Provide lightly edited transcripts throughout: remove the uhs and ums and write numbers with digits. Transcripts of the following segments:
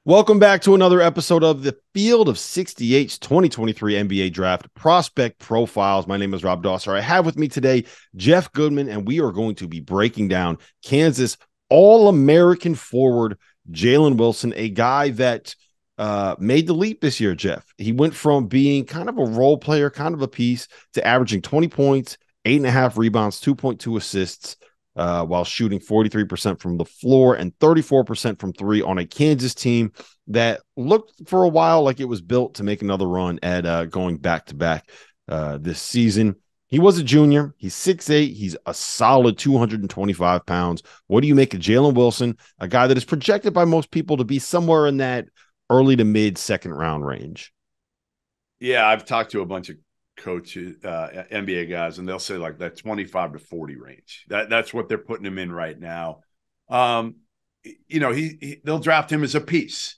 Welcome back to another episode of the Field of 68's 2023 NBA Draft Prospect Profiles. My name is Rob Dosser. I have with me today Jeff Goodman, and we are going to be breaking down Kansas All-American forward Jalen Wilson, a guy that made the leap this year, Jeff. He went from being kind of a role player, kind of a piece, to averaging 20 points, 8.5 rebounds, 2.2 assists, while shooting 43% from the floor and 34% from three on a Kansas team that looked for a while like it was built to make another run at going back-to-back this season. He was a junior. He's 6'8". He's a solid 225 pounds. What do you make of Jalen Wilson, a guy that is projected by most people to be somewhere in that early to mid second round range? Yeah, I've talked to a bunch of coaches, NBA guys, and they'll say like that 25 to 40 range. That's what they're putting him in right now. They'll draft him as a piece.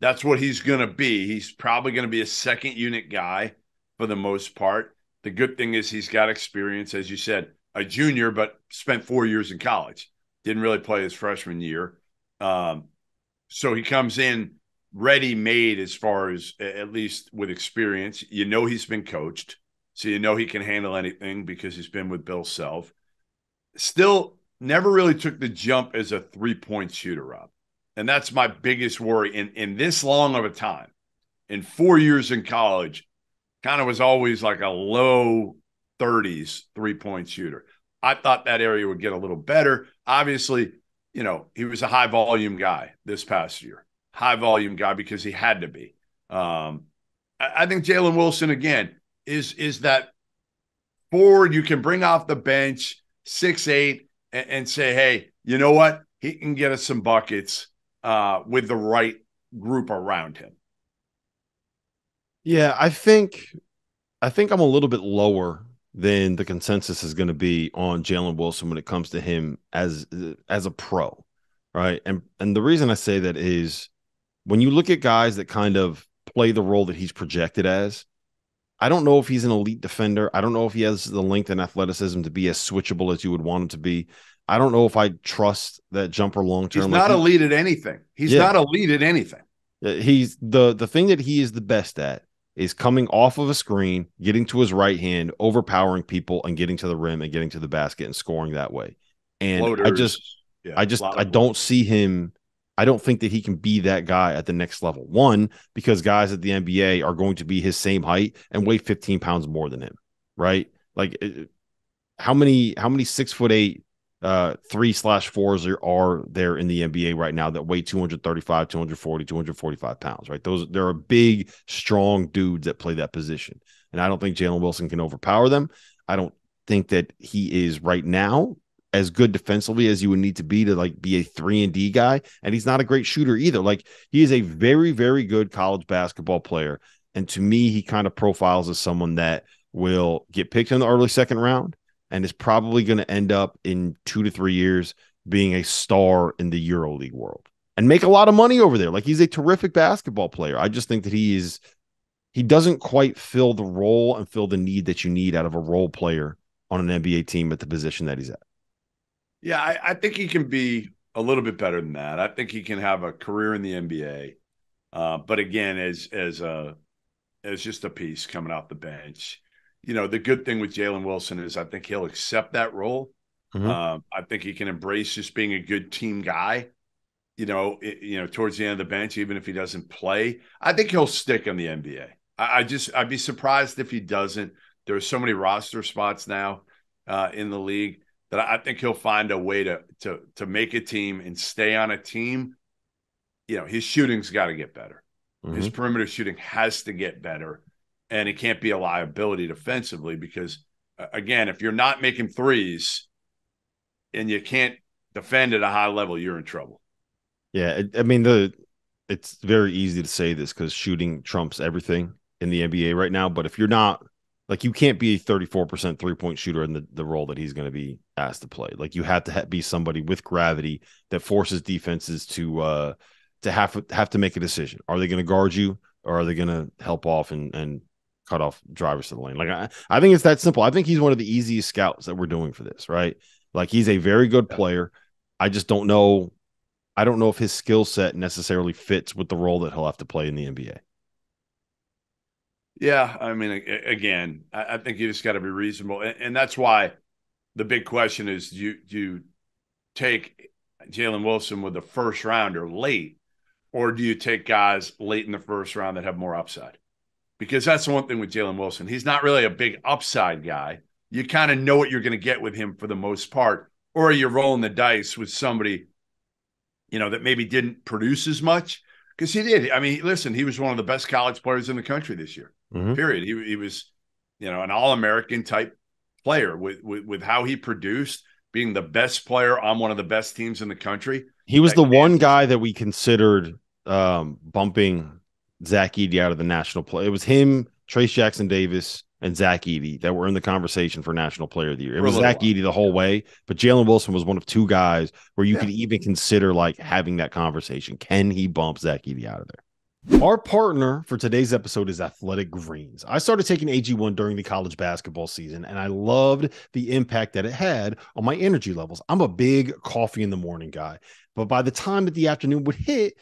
That's what he's going to be. He's probably going to be a second unit guy for the most part. The good thing is he's got experience, as you said, a junior, but spent 4 years in college. Didn't really play his freshman year. So he comes in ready-made as far as at least with experience. You know he's been coached, so you know he can handle anything because he's been with Bill Self. Still never really took the jump as a three-point shooter, Rob. And that's my biggest worry. In this long of a time, in 4 years in college, kind of was always like a low 30s three-point shooter. I thought that area would get a little better. Obviously, he was a high-volume guy this past year. High-volume guy because he had to be. I think Jalen Wilson, again, is that forward you can bring off the bench, 6'8", and say, hey, you know what? He can get us some buckets with the right group around him. Yeah, I think I'm a little bit lower than the consensus is going to be on Jalen Wilson when it comes to him as a pro, right? And the reason I say that is when you look at guys that kind of play the role that he's projected as, I don't know if he's an elite defender. I don't know if he has the length and athleticism to be as switchable as you would want him to be. I don't know if I trust that jumper long term. He's not elite at anything. He's not elite at anything. He's the thing that he is the best at is coming off of a screen, getting to his right hand, overpowering people, and getting to the rim and getting to the basket and scoring that way. And Floaters, I don't see him. I don't think that he can be that guy at the next level. One, because guys at the NBA are going to be his same height and weigh 15 pounds more than him, right? Like how many 6'8" 3/4s are there in the NBA right now that weigh 235, 240, 245 pounds, right? There are big, strong dudes that play that position. And I don't think Jalen Wilson can overpower them. I don't think that he is right now as good defensively as you would need to be be a 3-and-D guy. And he's not a great shooter either. Like he is a very, very good college basketball player. And to me, he kind of profiles as someone that will get picked in the early second round and is probably going to end up in 2 to 3 years being a star in the EuroLeague world and make a lot of money over there. Like he's a terrific basketball player. I just think that he doesn't quite fill the role and fill the need that you need out of a role player on an NBA team at the position that he's at. Yeah, I think he can be a little bit better than that. I think he can have a career in the NBA. But again, as just a piece coming off the bench. The good thing with Jalen Wilson is I think he'll accept that role. Mm-hmm. I think he can embrace just being a good team guy, towards the end of the bench, even if he doesn't play. I think he'll stick in the NBA. I'd be surprised if he doesn't. There are so many roster spots now in the league that I think he'll find a way to make a team and stay on a team. His shooting's got to get better. Mm-hmm. His perimeter shooting has to get better. And it can't be a liability defensively because, again, if you're not making threes and you can't defend at a high level, you're in trouble. Yeah, it's very easy to say this because shooting trumps everything in the NBA right now. But if you're not, like, you can't be a 34% three-point shooter in the role that he's going to be asked to play. Like, you have to be somebody with gravity that forces defenses to have to make a decision. Are they going to guard you or are they going to help off and cut off drivers to the lane? Like, I think it's that simple. I think he's one of the easiest scouts that we're doing for this, right? Like, he's a very good player. I just don't know I don't know if his skill set necessarily fits with the role that he'll have to play in the NBA. Yeah, I mean, again, I think you just got to be reasonable, and that's why the big question is: do you take Jalen Wilson with the first rounder late, or do you take guys late in the first round that have more upside? Because that's the one thing with Jalen Wilson. He's not really a big upside guy. You kind of know what you're going to get with him for the most part, or you're rolling the dice with somebody, that maybe didn't produce as much because he did. I mean, listen, he was one of the best college players in the country this year. Mm-hmm. Period. He was, an All-American type player with how he produced, being the best player on one of the best teams in the country. He was the one guy that we considered bumping Zach Edey out of the national play. It was him, Trace Jackson Davis, and Zach Edey that were in the conversation for National Player of the Year. It was Zach Edey the whole way, but Jalen Wilson was one of two guys where you could even consider like having that conversation. Can he bump Zach Edey out of there? Our partner for today's episode is Athletic Greens. I started taking AG1 during the college basketball season, and I loved the impact that it had on my energy levels. I'm a big coffee in the morning guy, but by the time that the afternoon would hit,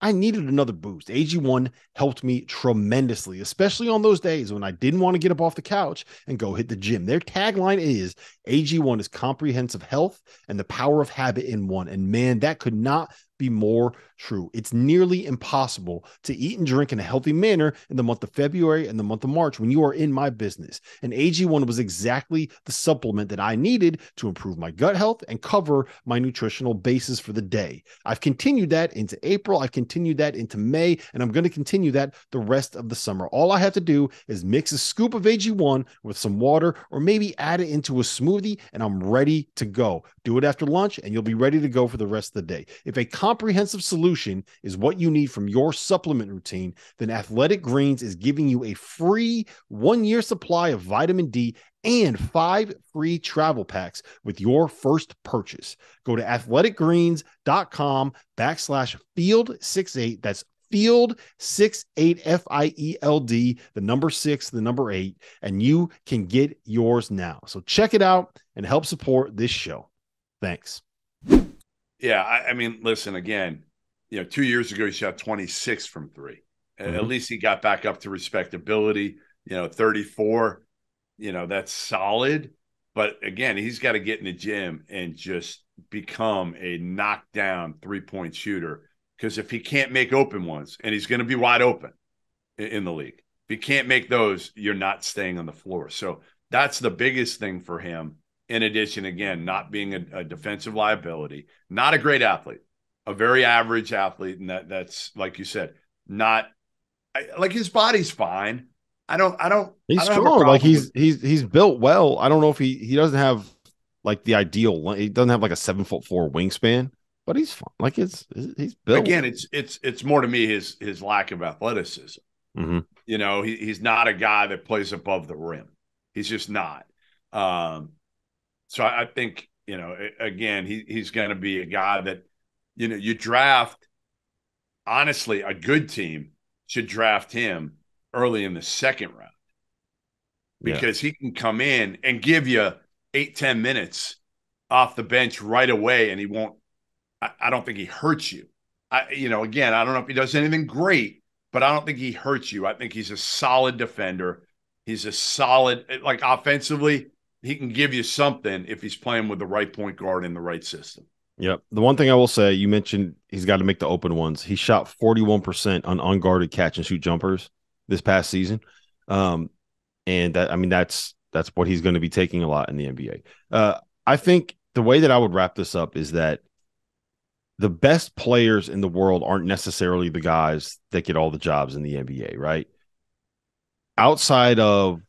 I needed another boost. AG1 helped me tremendously, especially on those days when I didn't want to get up off the couch and go hit the gym. Their tagline is AG1 is comprehensive health and the power of habit in one. And man, that could not be more true. It's nearly impossible to eat and drink in a healthy manner in the month of February and the month of March when you are in my business. And AG1 was exactly the supplement that I needed to improve my gut health and cover my nutritional basis for the day. I've continued that into April. I've continued that into May, and I'm going to continue that the rest of the summer. All I have to do is mix a scoop of AG1 with some water or maybe add it into a smoothie, and I'm ready to go. Do it after lunch, and you'll be ready to go for the rest of the day. If a comprehensive solution is what you need from your supplement routine, then Athletic Greens is giving you a free 1-year supply of vitamin D and 5 free travel packs with your first purchase. Go to athleticgreens.com/field68. That's field 68 FIELD, the number 6, the number 8, and you can get yours now. So check it out and help support this show. Thanks. Yeah, I mean, listen, again, 2 years ago, he shot 26 from three. Mm-hmm. At least he got back up to respectability, 34, that's solid. But again, he's got to get in the gym and just become a knockdown 3-point shooter. Because if he can't make open ones, and he's going to be wide open in the league, if he can't make those, you're not staying on the floor. So that's the biggest thing for him. In addition, again, not being a defensive liability, not a great athlete, a very average athlete. And that's, like you said, not like his body's fine. He's strong. Like he's built well. I don't know if he doesn't have like the ideal, he doesn't have like a 7'4" wingspan, but he's fine. Like he's built. Again, it's more to me his lack of athleticism. Mm-hmm. He's not a guy that plays above the rim. He's just not. So I think, again, he's going to be a guy that, you draft, honestly, a good team should draft him early in the second round because he can come in and give you 8-10 minutes off the bench right away. And he won't, I don't think he hurts you. Again, I don't know if he does anything great, but I don't think he hurts you. I think he's a solid defender. He's a solid, like offensively, he can give you something if he's playing with the right point guard in the right system. Yep. The one thing I will say, you mentioned he's got to make the open ones. He shot 41% on unguarded catch and shoot jumpers this past season. And that's what he's going to be taking a lot in the NBA. I think the way that I would wrap this up is that the best players in the world aren't necessarily the guys that get all the jobs in the NBA, right? Outside of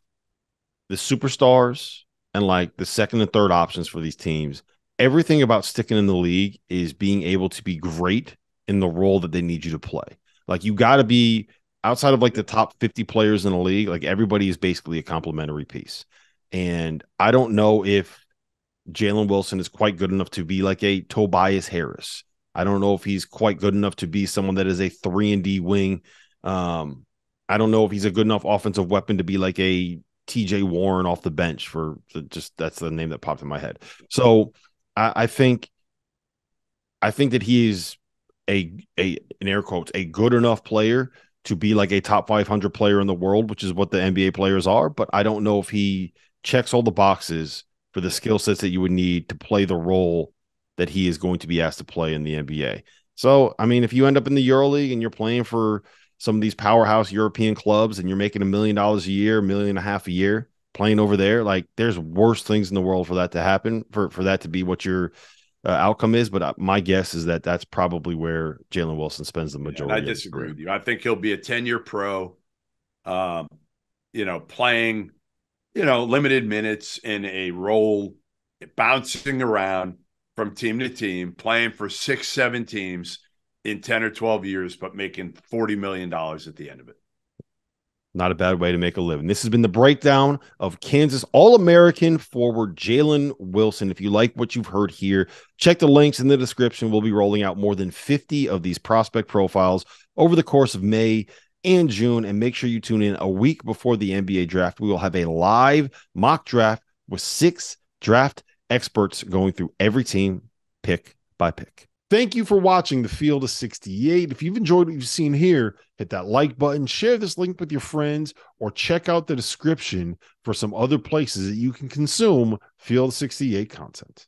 the superstars and like the second and third options for these teams, everything about sticking in the league is being able to be great in the role that they need you to play. Like you got to be outside of like the top 50 players in the league. Like everybody is basically a complementary piece. And I don't know if Jalen Wilson is quite good enough to be like a Tobias Harris. I don't know if he's quite good enough to be someone that is a 3-and-D wing. I don't know if he's a good enough offensive weapon to be like a TJ Warren off the bench that's the name that popped in my head. So I think that he is a in air quotes a good enough player to be like a top 500 player in the world, which is what the NBA players are. But I don't know if he checks all the boxes for the skill sets that you would need to play the role that he is going to be asked to play in the NBA. So, I mean, if you end up in the EuroLeague and you're playing for some of these powerhouse European clubs and you're making $1 million a year, $1.5 million a year playing over there, like there's worse things in the world for that to happen, for that to be what your outcome is. But my guess is that that's probably where Jalen Wilson spends the And I majority of his disagree career. with you. I think he'll be a 10-year pro, um, playing, limited minutes in a role, bouncing around from team to team, playing for 6, 7 teams in 10 or 12 years, but making $40 million at the end of it. Not a bad way to make a living. This has been the breakdown of Kansas All-American forward Jalen Wilson. If you like what you've heard here, check the links in the description. We'll be rolling out more than 50 of these prospect profiles over the course of May and June. And make sure you tune in a week before the NBA draft. We will have a live mock draft with 6 draft experts going through every team pick by pick. Thank you for watching the Field of 68. If you've enjoyed what you've seen here, hit that like button, share this link with your friends, or check out the description for some other places that you can consume Field of 68 content.